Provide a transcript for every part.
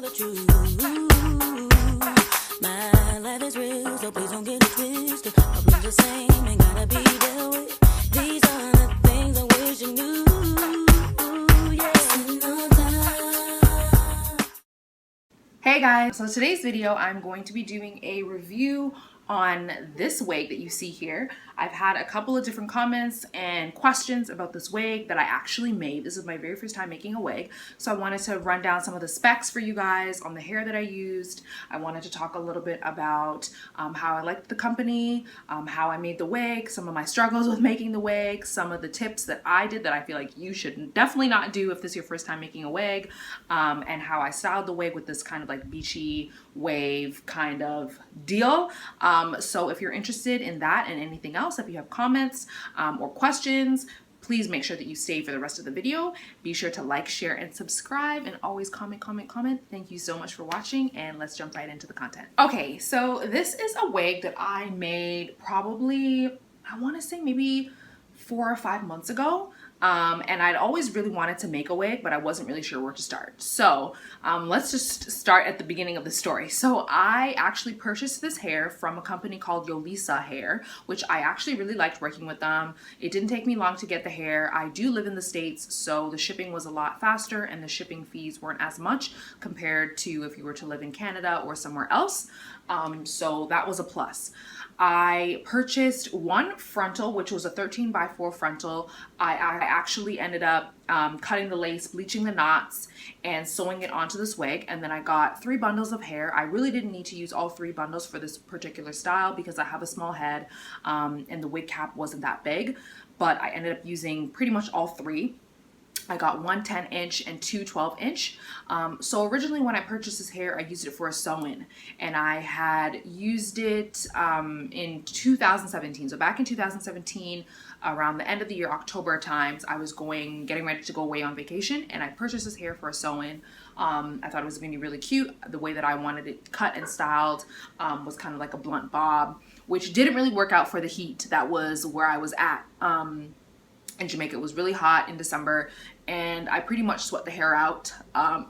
know the truth. My life is real, so please don't get it twisted. My blues the same, ain't gotta be dealt with. These are the things I wish you knew. Hey guys, so today's video I'm going to be doing a review on this wig that you see here. I've had a couple of different comments and questions about this wig that I actually made. This is my very first time making a wig, so I wanted to run down some of the specs for you guys on the hair that I used. I wanted to talk a little bit about how I liked the company, how I made the wig, some of my struggles with making the wig, some of the tips that I did that I feel like you should definitely not do if this is your first time making a wig, and how I styled the wig with this kind of like beachy wave kind of deal. So if you're interested in that and anything else, if you have comments or questions, please make sure that you stay for the rest of the video. Be sure to like, share, and subscribe, and always comment. Thank you so much for watching, and let's jump right into the content. Okay, so this is a wig that I made probably, I want to say maybe 4 or 5 months ago. And I'd always really wanted to make a wig, but I wasn't really sure where to start. So let's just start at the beginning of the story. So I actually purchased this hair from a company called Yolissa hair, which I actually really liked working with them. It didn't take me long to get the hair. I do live in the States, so the shipping was a lot faster and the shipping fees weren't as much compared to if you were to live in Canada or somewhere else. So that was a plus. I purchased one frontal, which was a 13x4 frontal. I actually ended up cutting the lace, bleaching the knots, and sewing it onto this wig. And then I got 3 bundles of hair. I really didn't need to use all 3 bundles for this particular style because I have a small head and the wig cap wasn't that big. But I ended up using pretty much all 3. I got one 10-inch and 2 12-inch. So originally when I purchased this hair, I used it for a sew-in, and I had used it in 2017. So back in 2017, around the end of the year, October times, I was getting ready to go away on vacation, and I purchased this hair for a sew-in. I thought it was going to be really cute. The way that I wanted it cut and styled was kind of like a blunt bob, which didn't really work out for the heat. That was where I was at. In Jamaica. It was really hot in December, and I pretty much sweat the hair out.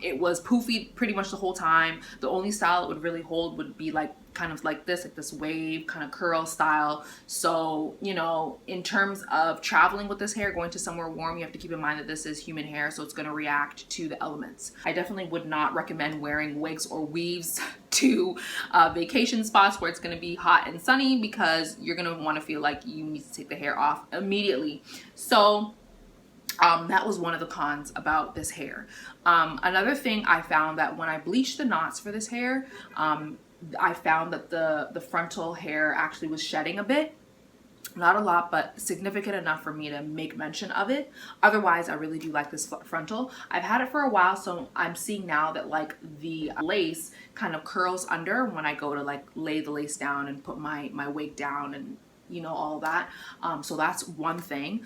It was poofy pretty much the whole time. The only style it would really hold would be like kind of like this wave kind of curl style. So, you know, in terms of traveling with this hair, going to somewhere warm, you have to keep in mind that this is human hair, so it's going to react to the elements. I definitely would not recommend wearing wigs or weaves to vacation spots where it's going to be hot and sunny, because you're going to want to feel like you need to take the hair off immediately. So that was one of the cons about this hair. Another thing I found that when I bleached the knots for this hair, I found that the frontal hair actually was shedding a bit. Not a lot, but significant enough for me to make mention of it. Otherwise, I really do like this frontal. I've had it for a while, so I'm seeing now that like the lace kind of curls under when I go to like lay the lace down and put my wig down and, you know, all that. So that's one thing.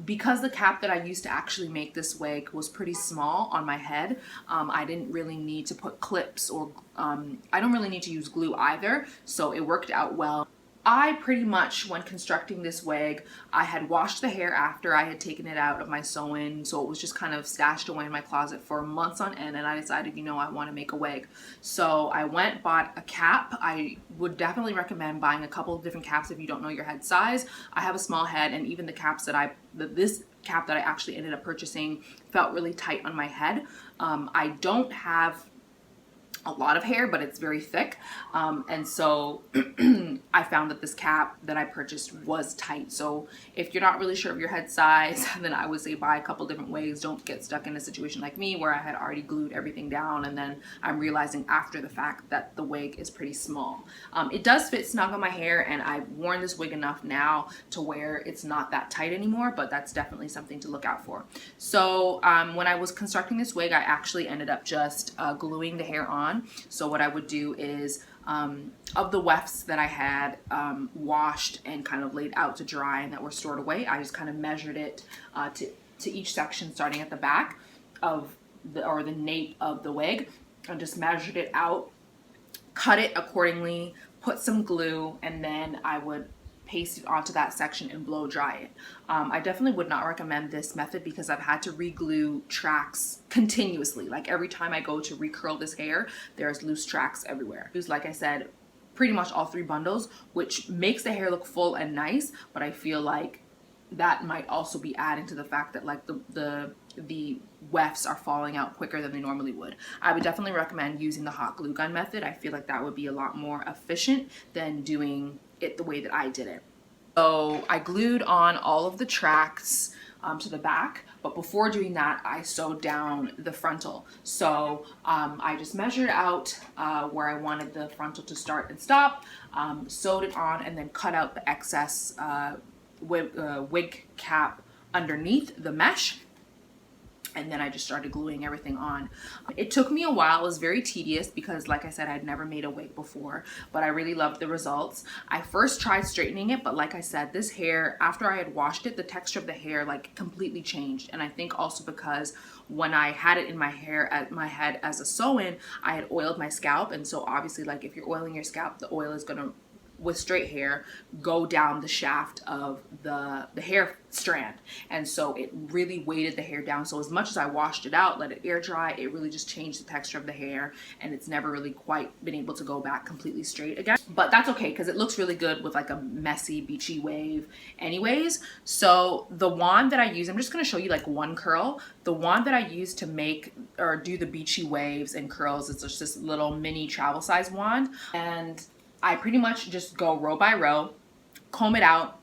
Because the cap that I used to actually make this wig was pretty small on my head, I didn't really need to put clips or I don't really need to use glue either, so it worked out well. I pretty much, when constructing this wig, I had washed the hair after I had taken it out of my sew-in, so it was just kind of stashed away in my closet for months on end, and I decided, you know, I want to make a wig. So I went, bought a cap. I would definitely recommend buying a couple of different caps if you don't know your head size. I have a small head, and even the caps that this cap that I actually ended up purchasing felt really tight on my head. I don't have a lot of hair, but it's very thick, and so I found that this cap that I purchased was tight. So if you're not really sure of your head size, then I would say buy a couple different wigs. Don't get stuck in a situation like me where I had already glued everything down and then I'm realizing after the fact that the wig is pretty small. It does fit snug on my hair, and I've worn this wig enough now to where it's not that tight anymore, but that's definitely something to look out for. So when I was constructing this wig, I actually ended up just gluing the hair on. So what I would do is, of the wefts that I had washed and kind of laid out to dry and that were stored away, I just kind of measured it to each section starting at the back of the nape of the wig, and just measured it out, cut it accordingly, put some glue, and then I would paste it onto that section and blow dry it. I definitely would not recommend this method because I've had to re-glue tracks continuously. Like every time I go to recurl this hair, there's loose tracks everywhere. Like I said, pretty much all 3 bundles, which makes the hair look full and nice, but I feel like that might also be adding to the fact that like the wefts are falling out quicker than they normally would. I would definitely recommend using the hot glue gun method. I feel like that would be a lot more efficient than doing it the way that I did it. So I glued on all of the tracks to the back, but before doing that, I sewed down the frontal. So I just measured out where I wanted the frontal to start and stop, sewed it on, and then cut out the excess wig cap underneath the mesh. And then I just started gluing everything on. It took me a while. It was very tedious because, like I said, I'd never made a wig before, but I really loved the results. I first tried straightening it, but like I said, this hair, after I had washed it, the texture of the hair like completely changed. And I think also because when I had it in my hair, at my head as a sew-in, I had oiled my scalp. And so obviously, like if you're oiling your scalp, the oil is gonna, with straight hair, go down the shaft of the hair strand, and so it really weighted the hair down. So as much as I washed it out, let it air dry, it really just changed the texture of the hair, and it's never really quite been able to go back completely straight again. But that's okay because it looks really good with like a messy beachy wave anyways. So the wand that I use, I'm just going to show you like one curl. The wand that I use to make or do the beachy waves and curls is just this little mini travel size wand, and I pretty much just go row by row, comb it out,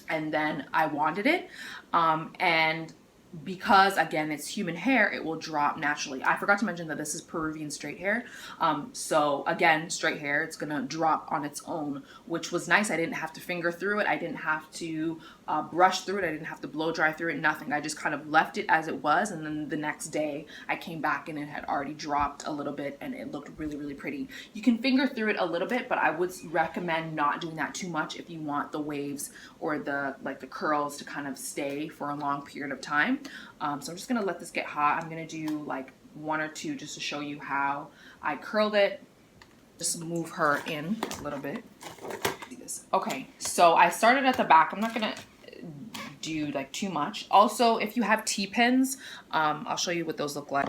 and then I wanded it. And because again it's human hair, it will drop naturally. I forgot to mention that this is Peruvian straight hair. So again, straight hair, it's gonna drop on its own, which was nice. I didn't have to finger through it. I didn't have to brush through it. I didn't have to blow dry through it, nothing. I just kind of left it as it was, and then the next day I came back and it had already dropped a little bit and it looked really, really pretty. You can finger through it a little bit, but I would recommend not doing that too much if you want the waves or the curls to kind of stay for a long period of time. So I'm just gonna let this get hot. I'm gonna do like 1 or 2 just to show you how I curled it. Just move her in a little bit. Okay, so I started at the back. I'm not gonna do like too much. Also, if you have T-pins, I'll show you what those look like.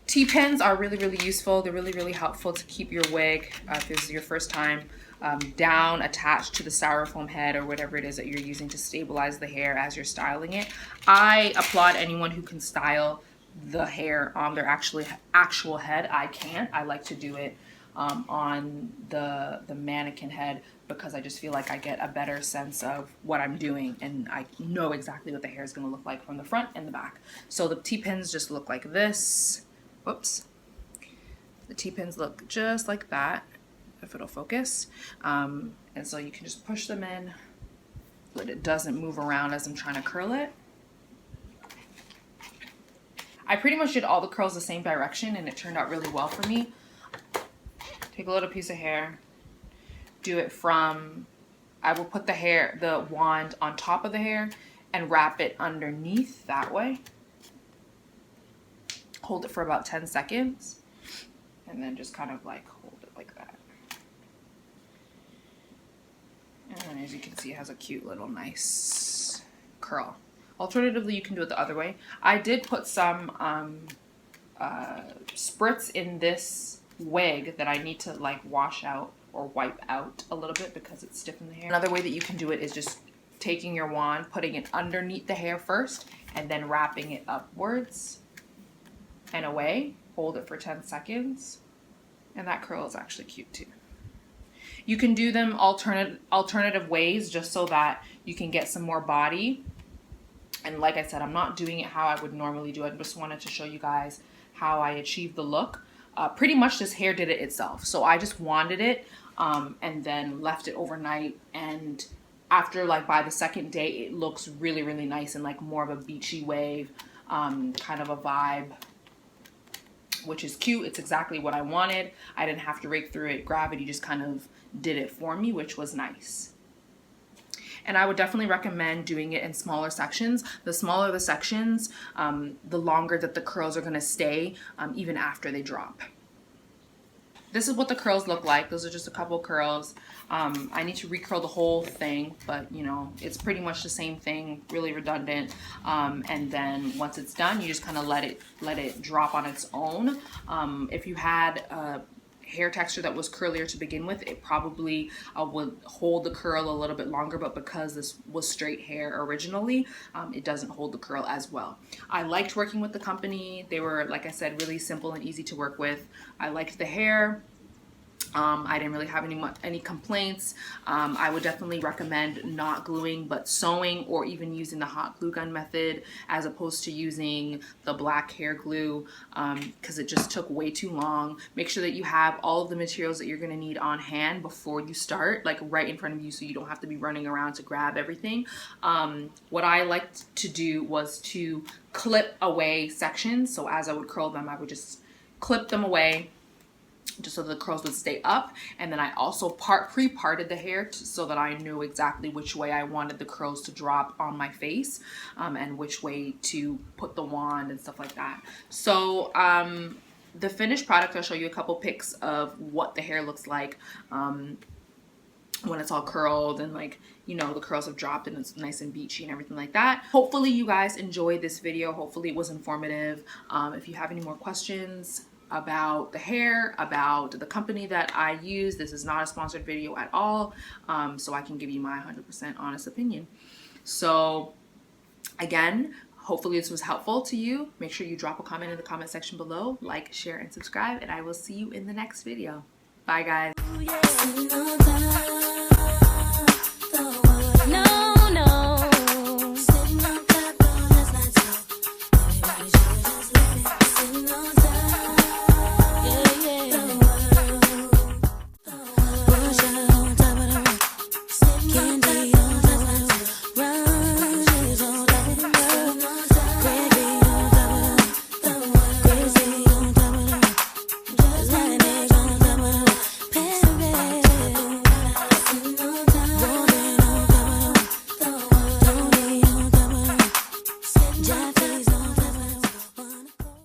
T-pins are really, really useful. They're really, really helpful to keep your wig, if this is your first time, down, attached to the styrofoam head or whatever it is that you're using to stabilize the hair as you're styling it. I applaud anyone who can style the hair on their actual head. I can't. I like to do it on the mannequin head because I just feel like I get a better sense of what I'm doing and I know exactly what the hair is going to look like from the front and the back. So the T-pins just look like this. Whoops. The T-pins look just like that, if it'll focus. And so you can just push them in, but it doesn't move around as I'm trying to curl it. I pretty much did all the curls the same direction and it turned out really well for me. Take a little piece of hair, do it from, I will put the wand on top of the hair and wrap it underneath that way. Hold it for about 10 seconds and then just kind of like hold it like that. And as you can see, it has a cute little nice curl. Alternatively, you can do it the other way. I did put some spritz in this wig that I need to like wash out or wipe out a little bit because it's stiff in the hair. Another way that you can do it is just taking your wand, putting it underneath the hair first, and then wrapping it upwards and away. Hold it for 10 seconds. And that curl is actually cute too. You can do them alternative ways just so that you can get some more body. And like I said, I'm not doing it how I would normally do it. I just wanted to show you guys how I achieved the look. Pretty much this hair did it itself. So I just wanded it and then left it overnight. And after like by the second day, it looks really, really nice and like more of a beachy wave, kind of a vibe, which is cute. It's exactly what I wanted. I didn't have to rake through it. Gravity just kind of did it for me, which was nice. And I would definitely recommend doing it in smaller sections. The smaller the sections, the longer that the curls are gonna stay, even after they drop. this is what the curls look like. Those are just a couple curls. I need to recurl the whole thing, but you know, it's pretty much the same thing, really redundant. And then once it's done, you just kind of let it drop on its own. If you had hair texture that was curlier to begin with, it probably would hold the curl a little bit longer, but because this was straight hair originally, it doesn't hold the curl as well. I liked working with the company. They were, like I said, really simple and easy to work with. I liked the hair. I didn't really have any complaints. I would definitely recommend not gluing but sewing, or even using the hot glue gun method as opposed to using the black hair glue, because it just took way too long. Make sure that you have all of the materials that you're going to need on hand before you start, like right in front of you, so you don't have to be running around to grab everything. What I liked to do was to clip away sections. So as I would curl them, I would just clip them away, just so the curls would stay up. And then I also pre-parted the hair so that I knew exactly which way I wanted the curls to drop on my face, and which way to put the wand and stuff like that. So the finished product, I'll show you a couple pics of what the hair looks like when it's all curled and, like, you know, the curls have dropped and it's nice and beachy and everything like that. Hopefully you guys enjoyed this video. Hopefully it was informative. If you have any more questions about the hair, about the company that I use, this is not a sponsored video at all, so I can give you my 100% honest opinion. So again, hopefully this was helpful to you. Make sure you drop a comment in the comment section below, like, share, and subscribe, and I will see you in the next video. Bye guys.